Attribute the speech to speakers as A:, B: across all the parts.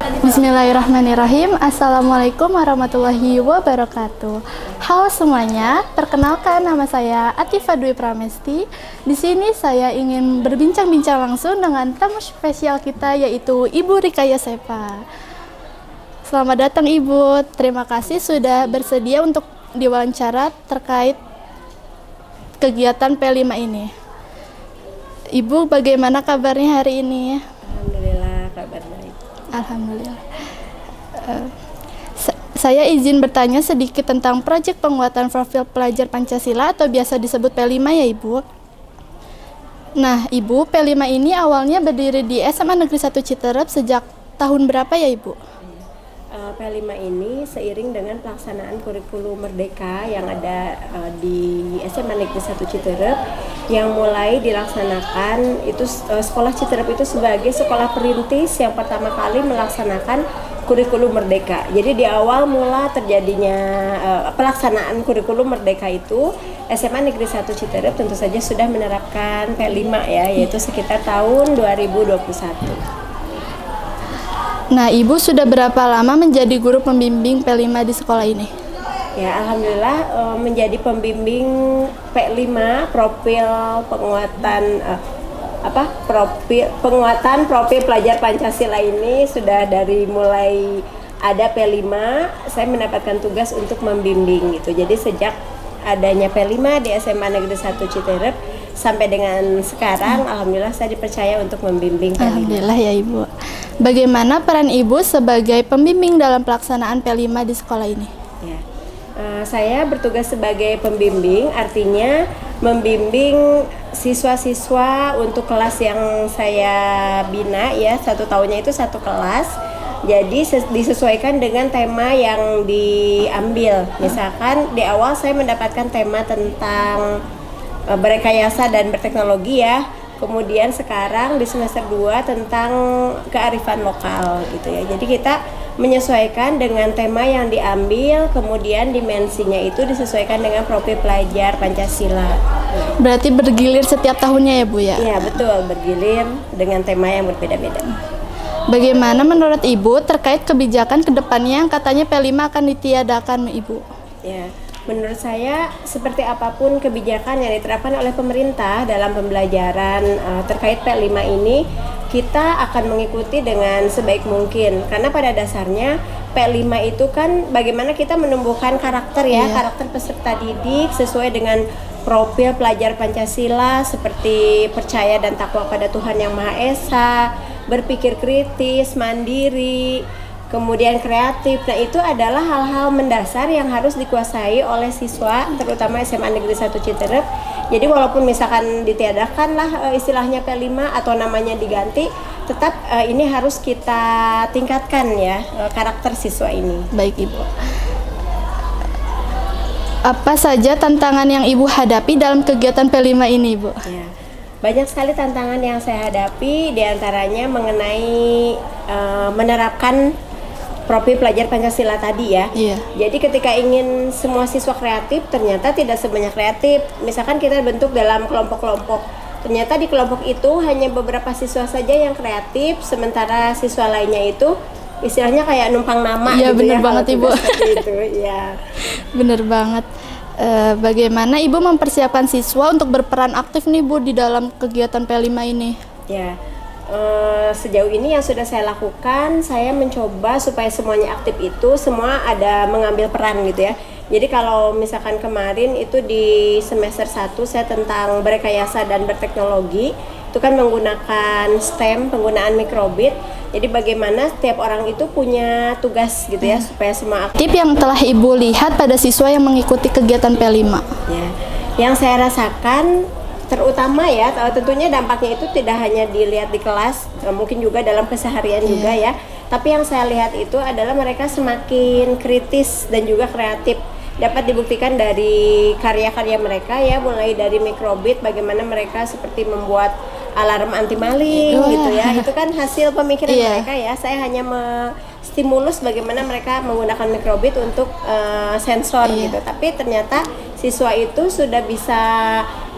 A: Bismillahirrahmanirrahim. Assalamualaikum warahmatullahi wabarakatuh. Halo semuanya, perkenalkan nama saya Atifah Dwi Pramesti. Di sini saya ingin berbincang-bincang langsung dengan tamu spesial kita, yaitu Ibu Rikaya Sepa. Selamat datang Ibu. Terima kasih sudah bersedia untuk diwawancara terkait kegiatan P5 ini. Ibu, bagaimana kabarnya hari ini?
B: Alhamdulillah, kabar baik.
A: Alhamdulillah. Saya izin bertanya sedikit tentang proyek penguatan profil pelajar Pancasila atau biasa disebut P5 ya Ibu. Nah Ibu, P5 ini awalnya berdiri di SMA Negeri 1 Citerep sejak tahun berapa ya Ibu?
B: P5 ini seiring dengan pelaksanaan kurikulum Merdeka yang ada di SMA Negeri 1 Citerep yang mulai dilaksanakan itu sekolah Citerep itu sebagai sekolah perintis yang pertama kali melaksanakan kurikulum Merdeka. Jadi di awal mula terjadinya pelaksanaan kurikulum Merdeka itu SMA Negeri 1 Citerep tentu saja sudah menerapkan P5 ya, yaitu sekitar tahun 2021.
A: Nah, Ibu sudah berapa lama menjadi guru pembimbing P5 di sekolah ini?
B: Ya, alhamdulillah menjadi pembimbing P5 profil penguatan profil pelajar Pancasila ini sudah dari mulai ada P5 saya mendapatkan tugas untuk membimbing gitu. Jadi sejak adanya P5 di SMA Negeri 1 Citerep sampai dengan sekarang alhamdulillah saya dipercaya untuk membimbing P5.
A: Alhamdulillah ya Ibu. Bagaimana peran Ibu sebagai pembimbing dalam pelaksanaan P5 di sekolah ini?
B: Ya. Saya bertugas sebagai pembimbing, artinya membimbing siswa-siswa untuk kelas yang saya bina ya, 1 tahunnya itu 1 kelas. Jadi disesuaikan dengan tema yang diambil. Misalkan di awal saya mendapatkan tema tentang berekayasa dan berteknologi ya. Kemudian sekarang di semester 2 tentang kearifan lokal gitu ya. Jadi kita menyesuaikan dengan tema yang diambil, kemudian dimensinya itu disesuaikan dengan profil pelajar Pancasila.
A: Berarti bergilir setiap tahunnya ya Bu ya?
B: Iya betul, bergilir dengan tema yang berbeda-beda.
A: Bagaimana menurut Ibu terkait kebijakan kedepannya yang katanya P5 akan ditiadakan Ibu?
B: Ya. Menurut saya, seperti apapun kebijakan yang diterapkan oleh pemerintah dalam pembelajaran terkait P5 ini, kita akan mengikuti dengan sebaik mungkin. Karena pada dasarnya P5 itu kan bagaimana kita menumbuhkan karakter ya, karakter peserta didik sesuai dengan profil pelajar Pancasila seperti percaya dan takwa pada Tuhan Yang Maha Esa, berpikir kritis, mandiri, kemudian kreatif. Nah itu adalah hal-hal mendasar yang harus dikuasai oleh siswa terutama SMA Negeri 1 Citerep. Jadi walaupun misalkan ditiadakan lah istilahnya P5 atau namanya diganti, tetap ini harus kita tingkatkan ya karakter siswa ini.
A: Baik Ibu. Apa saja tantangan yang Ibu hadapi dalam kegiatan P5 ini Ibu?
B: Ya. Banyak sekali tantangan yang saya hadapi, diantaranya mengenai menerapkan profil pelajar Pancasila tadi ya. Jadi ketika ingin semua siswa kreatif, ternyata tidak sebanyak kreatif. Misalkan kita bentuk dalam kelompok-kelompok, ternyata di kelompok itu hanya beberapa siswa saja yang kreatif, sementara siswa lainnya itu istilahnya kayak numpang nama.
A: Iya
B: gitu
A: benar
B: ya,
A: banget Ibu.
B: Itu, ya.
A: Benar banget. Bagaimana Ibu mempersiapkan siswa untuk berperan aktif nih Bu di dalam kegiatan P5 ini?
B: Ya. Sejauh ini yang sudah saya lakukan, saya mencoba supaya semuanya aktif itu semua ada mengambil peran gitu ya. Jadi kalau misalkan kemarin itu di semester 1 saya tentang berekayasa dan berteknologi, itu kan menggunakan STEM, penggunaan mikrobit. Jadi bagaimana setiap orang itu punya tugas gitu ya supaya semua aktif.
A: Tip yang telah Ibu lihat pada siswa yang mengikuti kegiatan P5?
B: Ya, yang saya rasakan terutama ya, tentunya dampaknya itu tidak hanya dilihat di kelas, mungkin juga dalam keseharian juga ya. Tapi yang saya lihat itu adalah mereka semakin kritis dan juga kreatif. Dapat dibuktikan dari karya-karya mereka ya, mulai dari mikrobit, bagaimana mereka seperti membuat alarm anti maling gitu ya. Itu kan hasil pemikiran mereka ya. Saya hanya stimulus bagaimana mereka menggunakan mikrobit untuk sensor gitu. Tapi ternyata siswa itu sudah bisa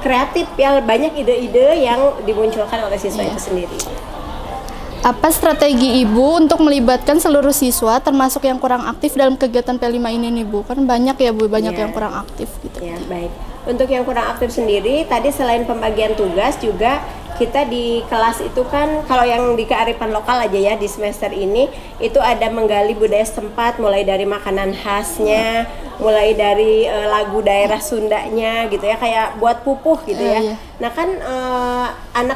B: kreatif ya, banyak ide-ide yang dimunculkan oleh siswa itu sendiri.
A: Apa strategi Ibu untuk melibatkan seluruh siswa termasuk yang kurang aktif dalam kegiatan P5 ini nih Bu? Kan banyak ya Bu, banyak
B: Ya.
A: yang kurang aktif gitu.
B: Ya, baik. Untuk yang kurang aktif sendiri, tadi selain pembagian tugas juga kita di kelas itu kan, kalau yang di kearifan lokal aja ya di semester ini, itu ada menggali budaya setempat, mulai dari makanan khasnya, mulai dari lagu daerah Sundanya gitu ya, kayak buat pupuh gitu ya.
A: Iya.
B: Nah kan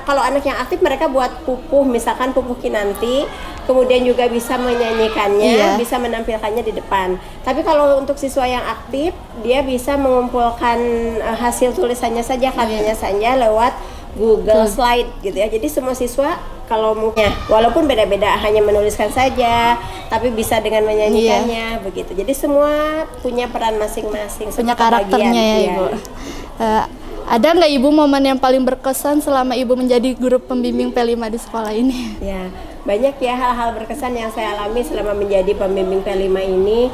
B: kalau anak yang aktif mereka buat pupuh, misalkan pupuh kinanti, kemudian juga bisa menyanyikannya,
A: Iya.
B: bisa menampilkannya di depan. Tapi kalau untuk siswa yang aktif, dia bisa mengumpulkan hasil tulisannya saja, karyanya saja lewat Google Slide gitu ya. Jadi semua siswa kalau mungkin walaupun beda-beda hanya menuliskan saja, tapi bisa dengan menyanyikannya begitu. Jadi semua punya peran masing-masing,
A: Punya
B: semua
A: karakternya ya
B: kebagian,
A: Ibu.
B: iya.
A: Ada nggak Ibu momen yang paling berkesan selama Ibu menjadi guru pembimbing P5 di sekolah ini?
B: Ya, banyak ya hal-hal berkesan yang saya alami selama menjadi pembimbing P5 ini.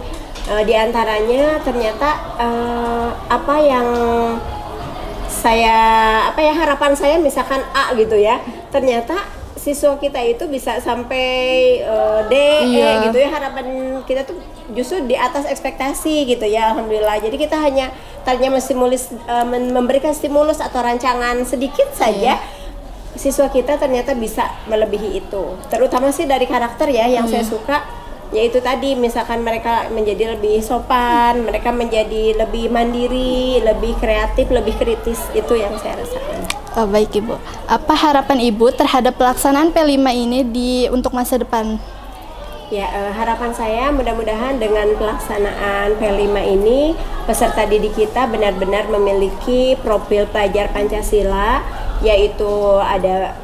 B: Di antaranya ternyata apa yang harapan saya misalkan A gitu ya, ternyata siswa kita itu bisa sampai D,
A: Iya.
B: E gitu ya. Harapan kita tuh justru di atas ekspektasi gitu ya, alhamdulillah. Jadi kita hanya tadinya memberikan stimulus atau rancangan sedikit saja, siswa kita ternyata bisa melebihi itu. Terutama sih dari karakter ya yang saya suka, yaitu tadi misalkan mereka menjadi lebih sopan, mereka menjadi lebih mandiri, lebih kreatif, lebih kritis. Itu yang saya rasakan.
A: Oh, baik Ibu. Apa harapan Ibu terhadap pelaksanaan P5 ini untuk masa depan?
B: Ya, harapan saya mudah-mudahan dengan pelaksanaan P5 ini peserta didik kita benar-benar memiliki profil pelajar Pancasila, yaitu ada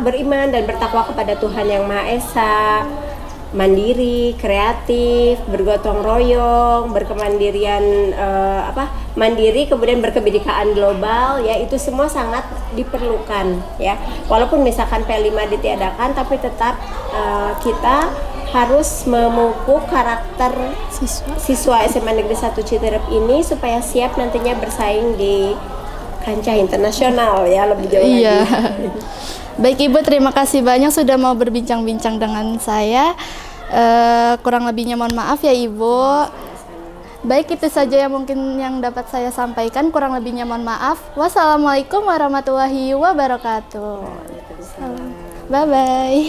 B: beriman dan bertakwa kepada Tuhan Yang Maha Esa, mandiri, kreatif, bergotong royong, berkemandirian mandiri, kemudian berkebinekaan global, ya itu semua sangat diperlukan ya. Walaupun misalkan P5 ditiadakan, tapi tetap kita harus memupuk karakter siswa SMA Negeri 1 Citerep ini supaya siap nantinya bersaing di kancah internasional ya, lebih jauh
A: Iya.
B: lagi.
A: Baik Ibu, terima kasih banyak sudah mau berbincang-bincang dengan saya. Kurang lebihnya mohon maaf ya Ibu. Baik, itu saja yang mungkin yang dapat saya sampaikan. Kurang lebihnya mohon maaf. Wassalamualaikum warahmatullahi wabarakatuh. Bye-bye.